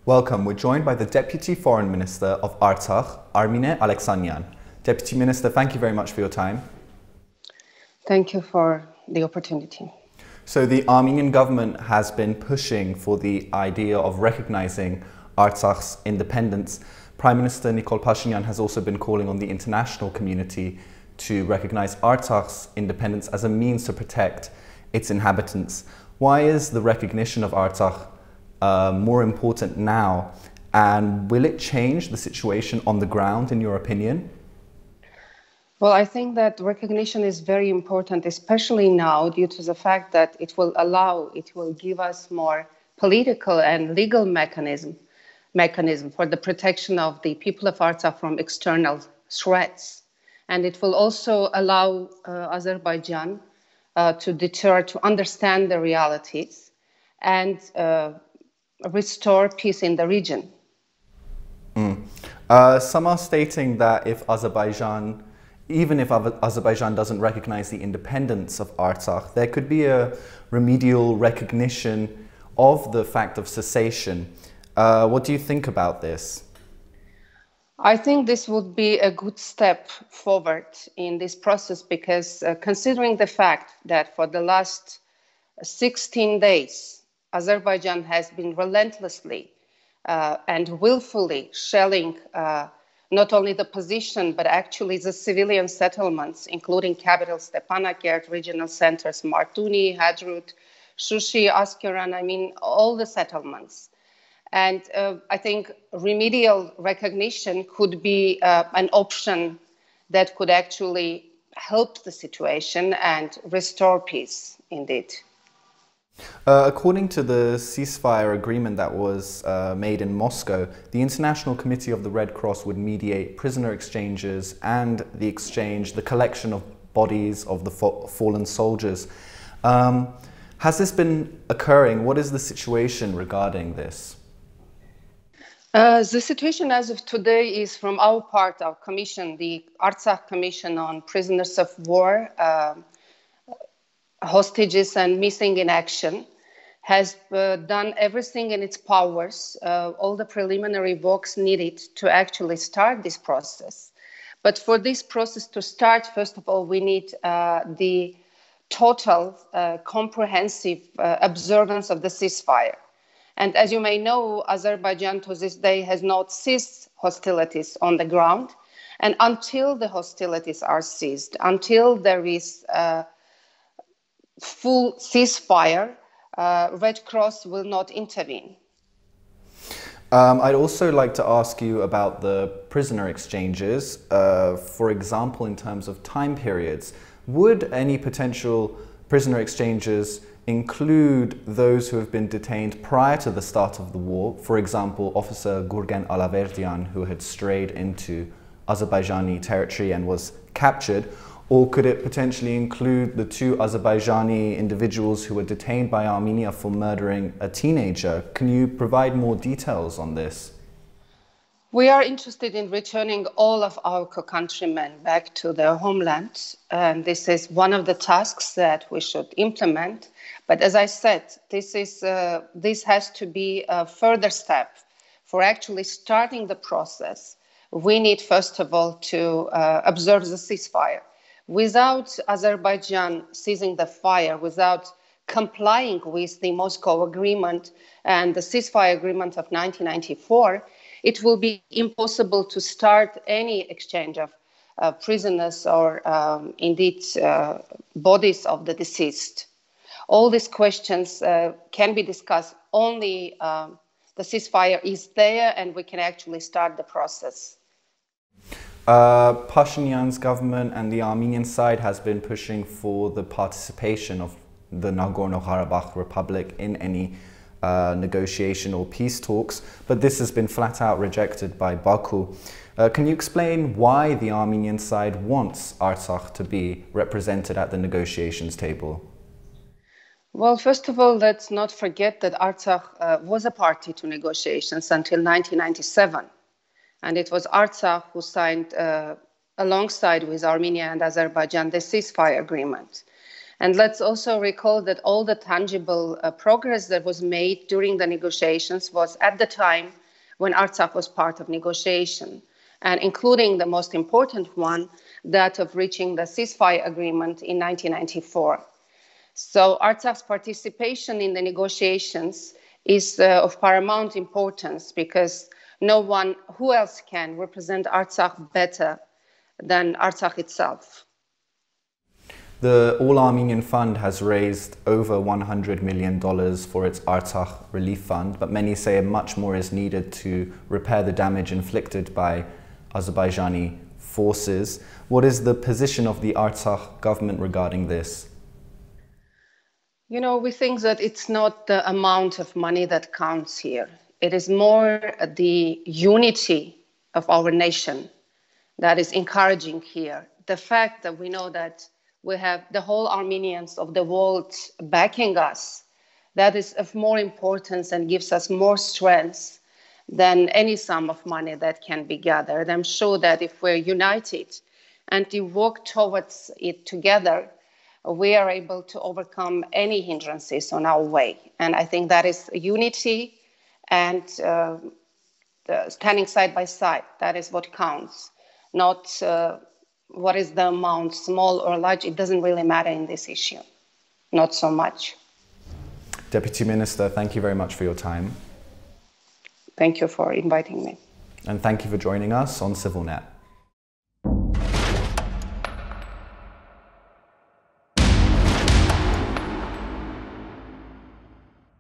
Welcome. We're joined by the Deputy Foreign Minister of Artsakh, Armine Aleksanyan. Deputy Minister, thank you very much for your time. Thank you for the opportunity. So the Armenian government has been pushing for the idea of recognizing Artsakh's independence. Prime Minister Nikol Pashinyan has also been calling on the international community to recognize Artsakh's independence as a means to protect its inhabitants. Why is the recognition of Artsakh more important now, and will it change the situation on the ground, in your opinion? Well, I think that recognition is very important, especially now due to the fact that it will give us more political and legal mechanism for the protection of the people of Artsakh from external threats. And it will also allow Azerbaijan to understand the realities and restore peace in the region. Some are stating that even if Azerbaijan doesn't recognize the independence of Artsakh, there could be a remedial recognition of the fact of secession. What do you think about this? I think this would be a good step forward in this process because considering the fact that for the last 16 days, Azerbaijan has been relentlessly and willfully shelling not only the position, but actually the civilian settlements, including capital Stepanakert, regional centers, Martuni, Hadrut, Shushi, Askeran, all the settlements. And I think remedial recognition could be an option that could actually help the situation and restore peace, indeed. According to the ceasefire agreement that was made in Moscow, the International Committee of the Red Cross would mediate prisoner exchanges and the collection of bodies of the fallen soldiers. Has this been occurring? What is the situation regarding this? The situation as of today is from our part, our commission, the Artsakh Commission on Prisoners of War, Hostages and Missing in Action, has done everything in its powers, all the preliminary works needed to actually start this process. But for this process to start, first of all, we need the total comprehensive observance of the ceasefire. And as you may know, Azerbaijan to this day has not ceased hostilities on the ground. And until the hostilities are ceased, until there is full ceasefire, Red Cross will not intervene. I'd also like to ask you about the prisoner exchanges. For example, in terms of time periods, would any potential prisoner exchanges include those who have been detained prior to the start of the war? For example, Officer Gurgen Alaverdian, who had strayed into Azerbaijani territory and was captured, or could it potentially include the two Azerbaijani individuals who were detained by Armenia for murdering a teenager? Can you provide more details on this? We are interested in returning all of our co-countrymen back to their homeland, and this is one of the tasks that we should implement. But as I said, this has to be a further step for actually starting the process. We need, first of all, to observe the ceasefire. Without Azerbaijan ceasing the fire, without complying with the Moscow Agreement and the ceasefire agreement of 1994, it will be impossible to start any exchange of prisoners or indeed bodies of the deceased. All these questions can be discussed only the ceasefire is there and we can actually start the process. Pashinyan's government and the Armenian side has been pushing for the participation of the Nagorno-Karabakh Republic in any negotiation or peace talks, but this has been flat out rejected by Baku. Can you explain why the Armenian side wants Artsakh to be represented at the negotiations table? Well, first of all, let's not forget that Artsakh was a party to negotiations until 1997. And it was Artsakh who signed, alongside with Armenia and Azerbaijan, the ceasefire agreement. And let's also recall that all the tangible progress that was made during the negotiations was at the time when Artsakh was part of negotiation, and including the most important one, that of reaching the ceasefire agreement in 1994. So Artsakh's participation in the negotiations is of paramount importance because no one who else can represent Artsakh better than Artsakh itself. The All Armenian Fund has raised over $100 million for its Artsakh Relief Fund, but many say much more is needed to repair the damage inflicted by Azerbaijani forces. What is the position of the Artsakh government regarding this? You know, we think that it's not the amount of money that counts here. It is more the unity of our nation that is encouraging here. The fact that we know that we have the whole Armenians of the world backing us, that is of more importance and gives us more strength than any sum of money that can be gathered. I'm sure that if we're united and we work towards it together, we are able to overcome any hindrances on our way. And I think that is unity and standing side by side. That is what counts, not what is the amount, small or large. It doesn't really matter in this issue, not so much. Deputy Minister, thank you very much for your time. Thank you for inviting me. And thank you for joining us on CivilNet.